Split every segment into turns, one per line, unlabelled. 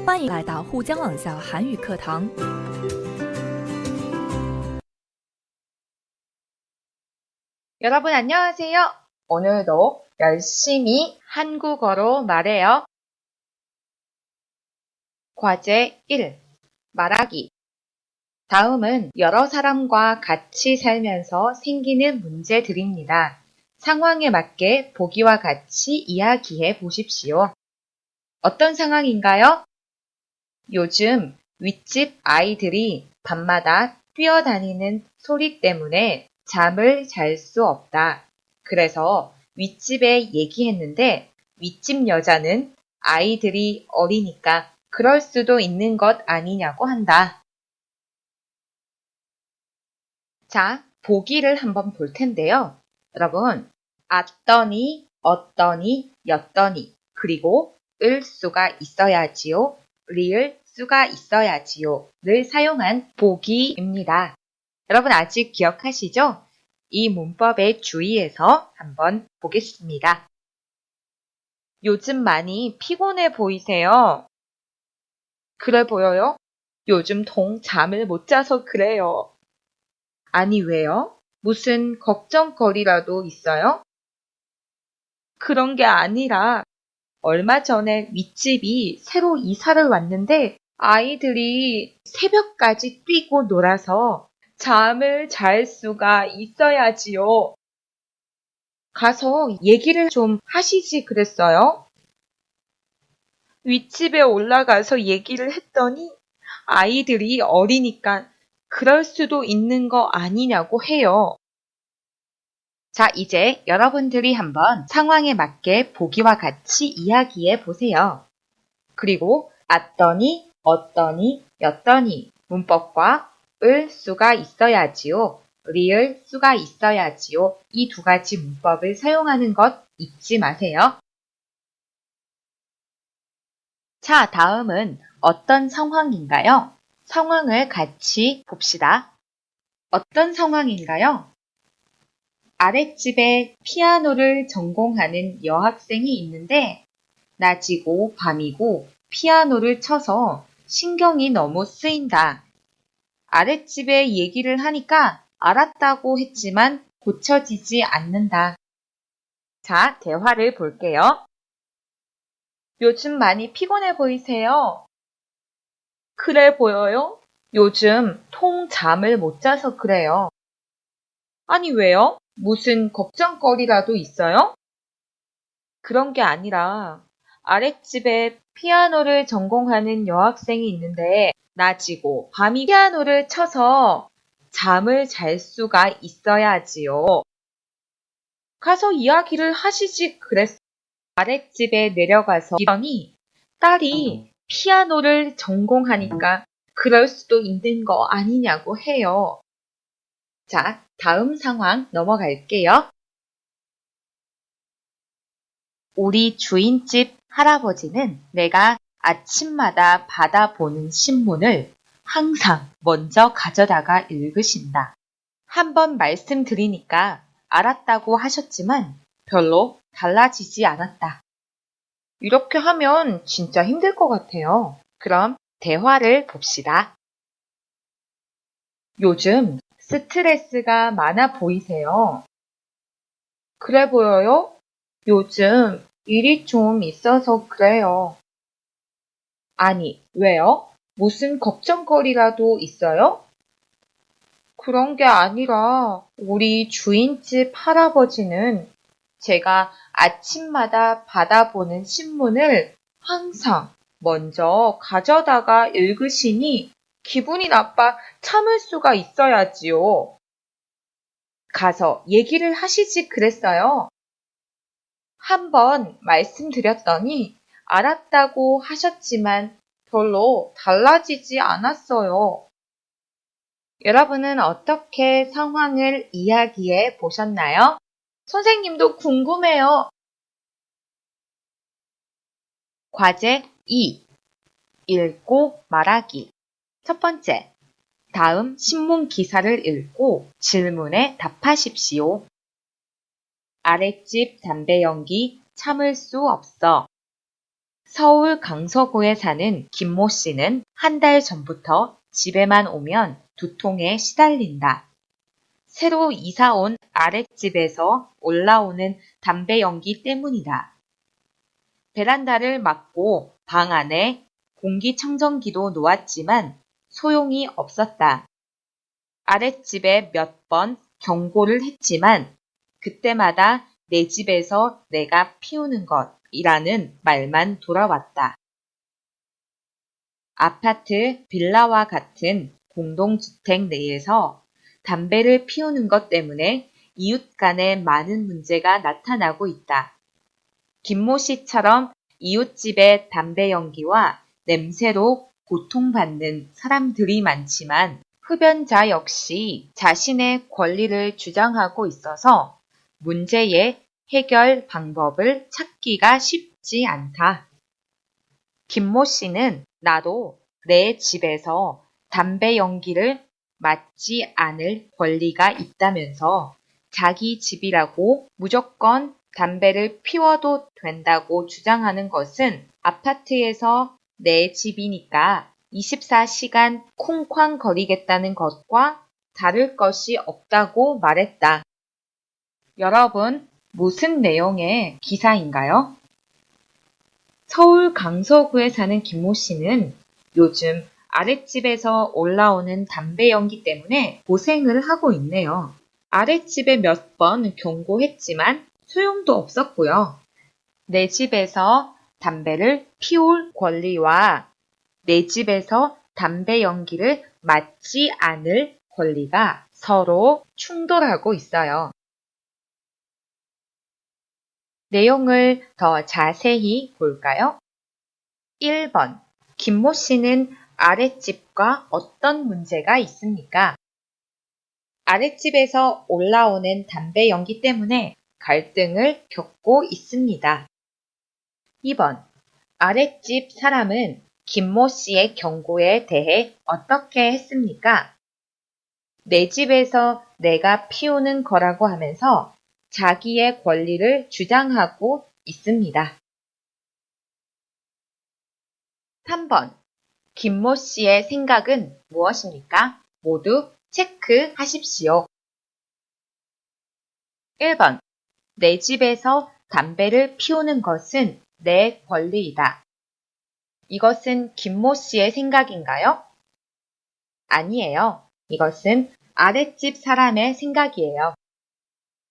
欢迎来到沪江网校韩语课堂。
여러분 안녕하세요. 오늘도 열심히 한국어로 말해요. 과제 1. 말하기. 다음은 여러 사람과 같이 살면서 생기는 문제들입니다. 상황에 맞게 보기와 같이 이야기해 보십시오. 어떤 상황인가요? 요즘 윗집 아이들이 밤마다 뛰어다니는 소리 때문에 잠을 잘 수 없다. 그래서 윗집에 얘기했는데 윗집 여자는 아이들이 어리니까 그럴 수도 있는 것 아니냐고 한다. 자, 보기를 한번 볼 텐데요. 여러분, 왔더니, 어떠니, 였더니, 그리고 을 수가 있어야지요. 리을 수가 있어야지요. 를 사용한 보기입니다. 여러분 아직 기억하시죠? 이 문법에 주의해서 한번 보겠습니다. 요즘 많이 피곤해 보이세요? 그래 보여요? 요즘 통 잠을 못 자서 그래요. 아니 왜요? 무슨 걱정거리라도 있어요? 그런 게 아니라 얼마 전에 윗집이 새로 이사를 왔는데 아이들이 새벽까지 뛰고 놀아서 잠을 잘 수가 있어야지요. 가서 얘기를 좀 하시지 그랬어요? 윗집에 올라가서 얘기를 했더니 아이들이 어리니까 그럴 수도 있는 거 아니냐고 해요. 자, 이제 여러분들이 한번 상황에 맞게 보기와 같이 이야기해 보세요. 그리고 왔더니, 어떠니, 였더니 문법과 을 수가 있어야지요. 리을 수가 있어야지요. 이 두 가지 문법을 사용하는 것 잊지 마세요. 자, 다음은 어떤 상황인가요? 상황을 같이 봅시다. 어떤 상황인가요? 아랫집에 피아노를 전공하는 여학생이 있는데 낮이고 밤이고 피아노를 쳐서 신경이 너무 쓰인다. 아랫집에 얘기를 하니까 알았다고 했지만 고쳐지지 않는다. 자, 대화를 볼게요. 요즘 많이 피곤해 보이세요? 그래 보여요? 요즘 통 잠을 못 자서 그래요. 아니 왜요? 무슨 걱정거리라도 있어요? 그런 게 아니라 아랫집에 피아노를 전공하는 여학생이 있는데 낮이고 밤이 피아노를 쳐서 잠을 잘 수가 있어야지요. 가서 이야기를 하시지 그랬어. 아랫집에 내려가서 이러니 딸이 피아노를 전공하니까 그럴 수도 있는 거 아니냐고 해요. 자, 다음 상황 넘어갈게요. 우리 주인집 할아버지는 내가 아침마다 받아보는 신문을 항상 먼저 가져다가 읽으신다. 한번 말씀드리니까 알았다고 하셨지만 별로 달라지지 않았다. 이렇게 하면 진짜 힘들 것 같아요. 그럼 대화를 봅시다. 요즘 스트레스가 많아 보이세요? 그래 보여요? 요즘 일이 좀 있어서 그래요. 아니, 왜요? 무슨 걱정거리라도 있어요? 그런 게 아니라 우리 주인집 할아버지는 제가 아침마다 받아보는 신문을 항상 먼저 가져다가 읽으시니 기분이 나빠 참을 수가 있어야지요. 가서 얘기를 하시지 그랬어요. 한번 말씀드렸더니 알았다고 하셨지만 별로 달라지지 않았어요. 여러분은 어떻게 상황을 이야기해 보셨나요? 선생님도 궁금해요. 과제 2. 읽고 말하기. 첫 번째, 다음 신문 기사를 읽고 질문에 답하십시오. 아랫집 담배 연기 참을 수 없어. 서울 강서구에 사는 김모 씨는 한 달 전부터 집에만 오면 두통에 시달린다. 새로 이사 온 아랫집에서 올라오는 담배 연기 때문이다. 베란다를 막고 방 안에 공기청정기도 놓았지만 소용이 없었다. 아랫집에 몇 번 경고를 했지만 그때마다 내 집에서 내가 피우는 것이라는 말만 돌아왔다. 아파트, 빌라와 같은 공동주택 내에서 담배를 피우는 것 때문에 이웃 간에 많은 문제가 나타나고 있다. 김모 씨처럼 이웃집의 담배 연기와 냄새로 고통받는 사람들이 많지만 흡연자 역시 자신의 권리를 주장하고 있어서 문제의 해결 방법을 찾기가 쉽지 않다. 김모 씨는 나도 내 집에서 담배 연기를 맡지 않을 권리가 있다면서 자기 집이라고 무조건 담배를 피워도 된다고 주장하는 것은 아파트에서 내 집이니까 24시간 쿵쾅거리겠다는 것과 다를 것이 없다고 말했다. 여러분, 무슨 내용의 기사인가요? 서울 강서구에 사는 김모 씨는 요즘 아랫집에서 올라오는 담배 연기 때문에 고생을 하고 있네요. 아랫집에 몇 번 경고했지만 소용도 없었고요. 내 집에서 담배를 피울 권리와 내 집에서 담배 연기를 맡지 않을 권리가 서로 충돌하고 있어요. 내용을 더 자세히 볼까요? 1번. 김모 씨는 아랫집과 어떤 문제가 있습니까? 아랫집에서 올라오는 담배 연기 때문에 갈등을 겪고 있습니다. 2번. 아랫집 사람은 김모 씨의 경고에 대해 어떻게 했습니까? 내 집에서 내가 피우는 거라고 하면서 자기의 권리를 주장하고 있습니다. 3번. 김모 씨의 생각은 무엇입니까? 모두 체크하십시오. 1번. 내 집에서 담배를 피우는 것은 내 권리이다. 이것은 김모 씨의 생각인가요? 아니에요. 이것은 아랫집 사람의 생각이에요.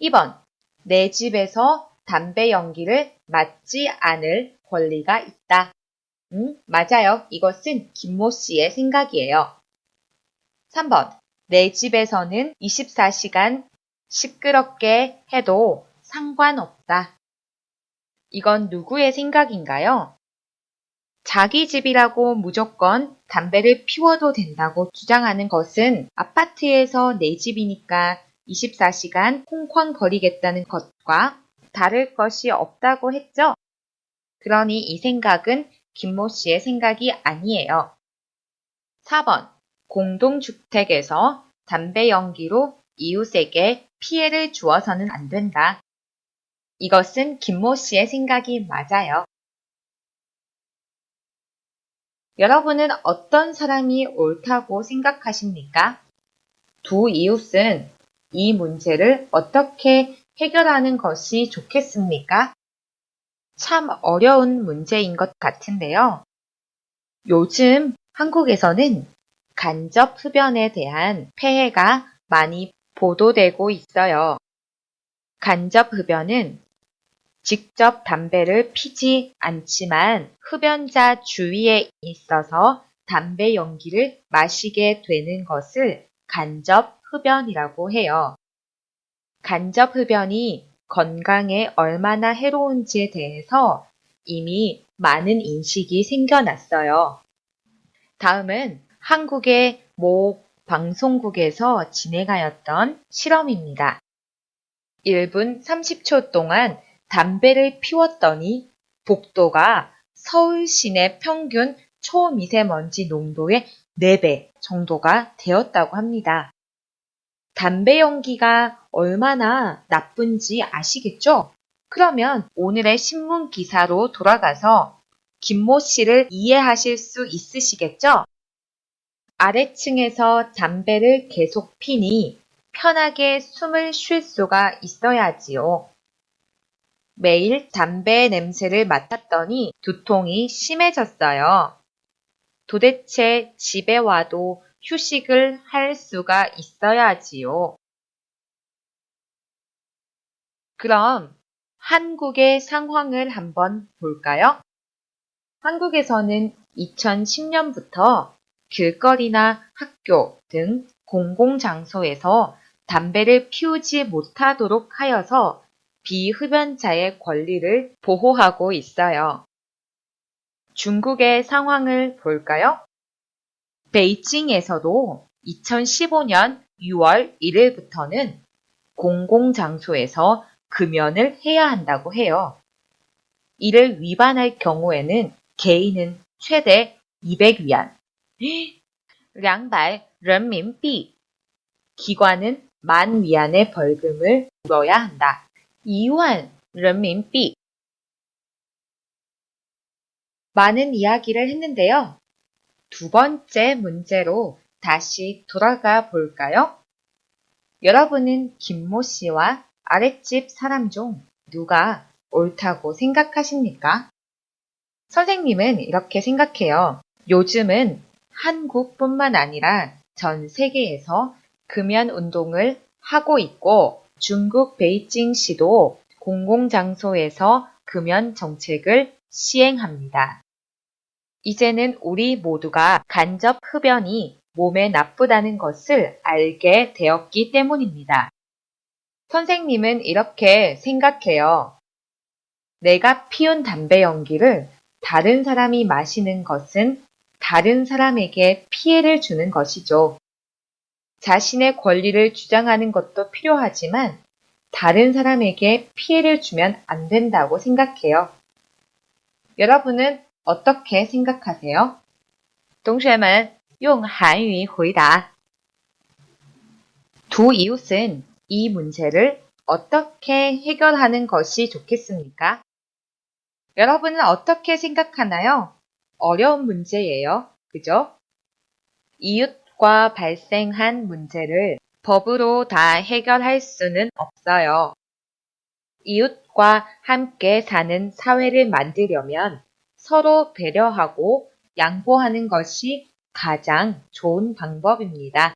2번. 내 집에서 담배 연기를 맡지 않을 권리가 있다. 맞아요. 이것은 김모 씨의 생각이에요. 3번. 내 집에서는 24시간 시끄럽게 해도 상관없다. 이건 누구의 생각인가요? 자기 집이라고 무조건 담배를 피워도 된다고 주장하는 것은 아파트에서 내 집이니까 24시간 콩쾅거리겠다는 것과 다를 것이 없다고 했죠? 그러니 이 생각은 김모 씨의 생각이 아니에요. 4번. 공동주택에서 담배 연기로 이웃에게 피해를 주어서는 안 된다. 이것은 김모 씨의 생각이 맞아요. 여러분은 어떤 사람이 옳다고 생각하십니까? 두 이웃은 이 문제를 어떻게 해결하는 것이 좋겠습니까? 참 어려운 문제인 것 같은데요. 요즘 한국에서는 간접 흡연에 대한 폐해가 많이 보도되고 있어요. 간접 흡연은 직접 담배를 피지 않지만 흡연자 주위에 있어서 담배 연기를 마시게 되는 것을 간접 흡연이라고 해요. 간접 흡연이 건강에 얼마나 해로운지에 대해서 이미 많은 인식이 생겨났어요. 다음은 한국의 모 방송국에서 진행하였던 실험입니다. 1분 30초 동안 담배를 피웠더니 복도가 서울 시내 평균 초미세먼지 농도의 4배 정도가 되었다고 합니다. 담배 연기가 얼마나 나쁜지 아시겠죠? 그러면 오늘의 신문 기사로 돌아가서 김모 씨를 이해하실 수 있으시겠죠? 아래층에서 담배를 계속 피니 편하게 숨을 쉴 수가 있어야지요. 매일 담배 냄새를 맡았더니 두통이 심해졌어요. 도대체 집에 와도 휴식을 할 수가 있어야지요. 그럼 한국의 상황을 한번 볼까요? 한국에서는 2010년부터 길거리나 학교 등 공공장소에서 담배를 피우지 못하도록 하여서 비흡연자의 권리를 보호하고 있어요. 중국의 상황을 볼까요? 베이징에서도 2015년 6월 1일부터는 공공장소에서 금연을 해야 한다고 해요. 이를 위반할 경우에는 개인은 최대 200위안, 200 人民币, 기관은 10,000위안의 벌금을 물어야 한다. 2만人民币. 많은 이야기를 했는데요. 두 번째 문제로 다시 돌아가 볼까요? 여러분은 김모 씨와 아랫집 사람 중 누가 옳다고 생각하십니까? 선생님은 이렇게 생각해요. 요즘은 한국뿐만 아니라 전 세계에서 금연 운동을 하고 있고 중국 베이징시도 공공장소에서 금연 정책을 시행합니다. 이제는 우리 모두가 간접 흡연이 몸에 나쁘다는 것을 알게 되었기 때문입니다. 선생님은 이렇게 생각해요. 내가 피운 담배 연기를 다른 사람이 마시는 것은 다른 사람에게 피해를 주는 것이죠. 자신의 권리를 주장하는 것도 필요하지만 다른 사람에게 피해를 주면 안 된다고 생각해요. 여러분은 어떻게 생각하세요? 同学们用韩语回答. 두 이웃은 이 문제를 어떻게 해결하는 것이 좋겠습니까? 여러분은 어떻게 생각하나요? 어려운 문제예요. 그죠? 이웃과 발생한 문제를 법으로 다 해결할 수는 없어요. 이웃과 함께 사는 사회를 만들려면 서로 배려하고 양보하는 것이 가장 좋은 방법입니다.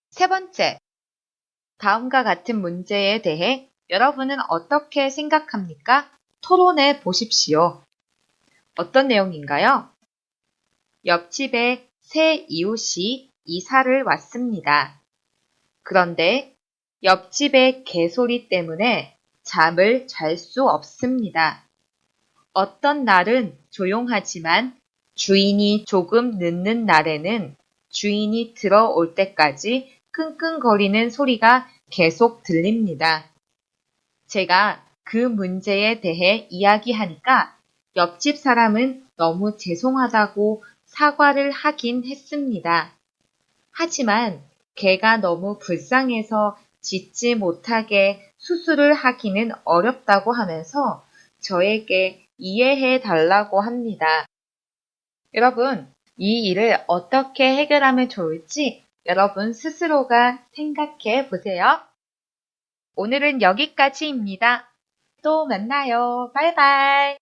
세 번째, 다음과 같은 문제에 대해 여러분은 어떻게 생각합니까? 토론해 보십시오. 어떤 내용인가요? 옆집에 새 이웃이 이사를 왔습니다. 그런데 옆집의 개소리 때문에 잠을 잘 수 없습니다. 어떤 날은 조용하지만 주인이 조금 늦는 날에는 주인이 들어올 때까지 끙끙거리는 소리가 계속 들립니다. 제가 그 문제에 대해 이야기하니까 옆집 사람은 너무 죄송하다고 사과를 하긴 했습니다. 하지만 개가 너무 불쌍해서 짖지 못하게 수술을 하기는 어렵다고 하면서 저에게 이해해 달라고 합니다. 여러분, 이 일을 어떻게 해결하면 좋을지 여러분 스스로가 생각해 보세요. 오늘은 여기까지입니다. 또 만나요. 바이바이.